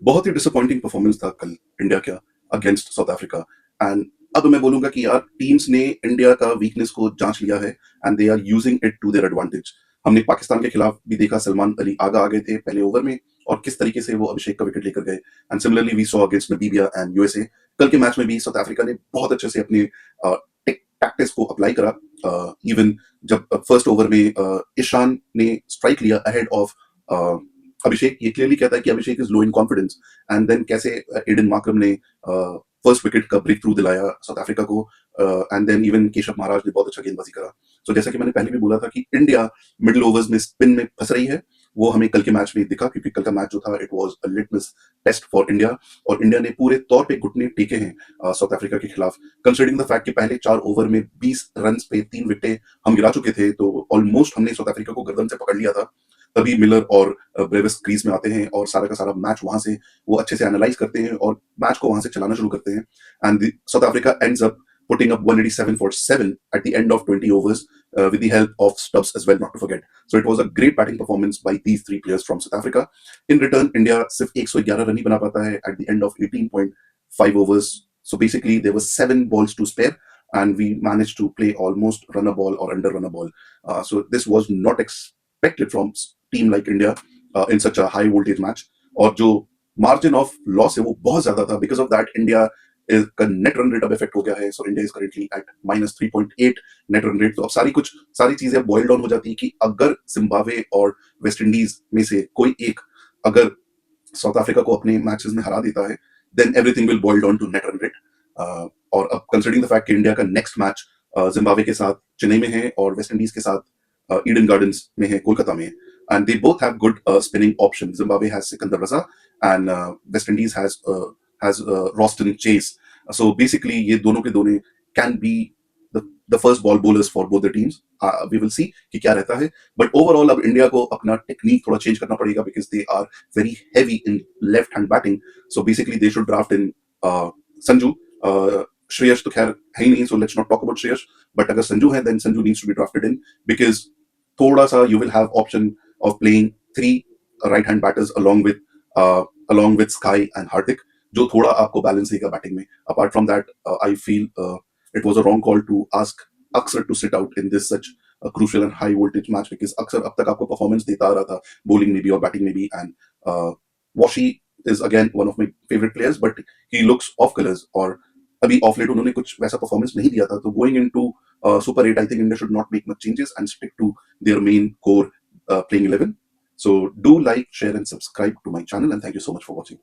बहुत ही disappointing performance था कल इंडिया का अगेंस्ट साउथ अफ्रीका। एंड अब मैं बोलूंगा कि यार टीम्स ने इंडिया का वीकनेस को जांच लिया है and they are using it to their advantage. हमने पाकिस्तान के खिलाफ भी देखा, सलमान अली आगा आ गए थे पहले ओवर में और किस तरीके से वो अभिषेक का विकेट लेकर गए। And similarly we saw against Namibia and USA. कल के मैच में भी साउथ अफ्रीका ने बहुत अच्छे से अपने टैक्टिक्स को अप्लाई करा। इवन जब फर्स्ट ओवर में ईशान ने स्ट्राइक लिया अहेड ऑफ अभिषेक, ये क्लियरली कहता है कि Abhishek is low in confidence. And then कैसे एडन मार्करम ने फर्स्ट विकेट का ब्रेक थ्रू दिलाया साउथ अफ्रीका को। And then even Keshav Maharaj ने बहुत अच्छा गेंदबाजी करा। सो जैसा कि मैंने पहले भी बोला था कि इंडिया मिडिल ओवर्स में स्पिन में फंस रही है, वो हमें कल के मैच में दिखा, क्योंकि कल का मैच जो था it was a litmus test for India. और इंडिया ने पूरे तौर पे घुटने टेके हैं साउथ अफ्रीका के खिलाफ। कंसिडरिंग द फैक्ट कि पहले 4 ओवर में 20 रन पे 3 विकेटें हम गिरा चुके थे, तो ऑलमोस्ट हमने साउथ अफ्रीका को गर्दन से पकड़ लिया था। तभी मिलर और ब्रेविस क्रीज में आते हैं और सारा का सारा मैच वहां से वो अच्छे से एनालाइज करते हैं और मैच को वहां से चलाना शुरू करते हैं। And south Africa ends up putting up 187 for 7 at the end of 20 overs with the help of Stubbs as well, not to forget. So it was a great batting performance by these 3 players from South Africa. In return, India सिर्फ 111 run ही बना पाता है at the end of 18.5 overs. So basically, there were 7 balls to spare, and we managed to play almost run a ball or under run a ball. So this was not expected from team like India in such a high voltage match. और जो margin of loss है वो बहुत ज्यादा था. Because of that, India का net run rate अब effect हो गया है। So India is currently eight -3.8 net run rate. तो अब सारी चीजें बॉइल डाउन हो जाती है कि अगर जिम्बाब्वे और वेस्ट इंडीज में से कोई एक अगर साउथ अफ्रीका को अपने मैचेस में हरा देता है, then everything will boil down to net run rate. और अब कंसिडरिंग द फैक्ट कि इंडिया का नेक्स्ट मैच जिम्बाब्वे के साथ चेन्नई में है और वेस्ट इंडीज के साथ ईडन गार्डन्स में है, कोलकाता में है। And they both have good spinning option. Zimbabwe has Sikandar Raza and West Indies has Roston Chase. So basically, ये दोनों के दोनों can be the first ball bowlers for both the teams. We will see कि क्या रहता है. But overall, अब India को अपना टेक्निक थोड़ा चेंज करना पड़ेगा because they are very heavy in left hand batting. So basically, they should draft in Sanju. Shreyas तो खैर है ही नहीं, so let's not talk about Shreyas. But अगर संजू है, then Sanju needs to be drafted in because थोड़ा सा you will have option of playing 3 right hand batters along with Sky and Hardik, जो थोड़ा आपको बैलेंस देगा बैटिंग में. Apart from that I feel it was a wrong call to ask Axar to sit out in this such crucial and high voltage match, because Axar अब तक आपको performance देता आ रहा था बॉलिंग में भी और बैटिंग में भी. And washi is again one of my favourite players, but he looks of colours और अभी ऑफ लेट उन्होंने कुछ वैसा परफॉर्मेंस नहीं दिया था. तो going into super 8, I think India should not make much changes and stick to their main core playing 11. So do like, share and subscribe to my channel, and thank you so much for watching.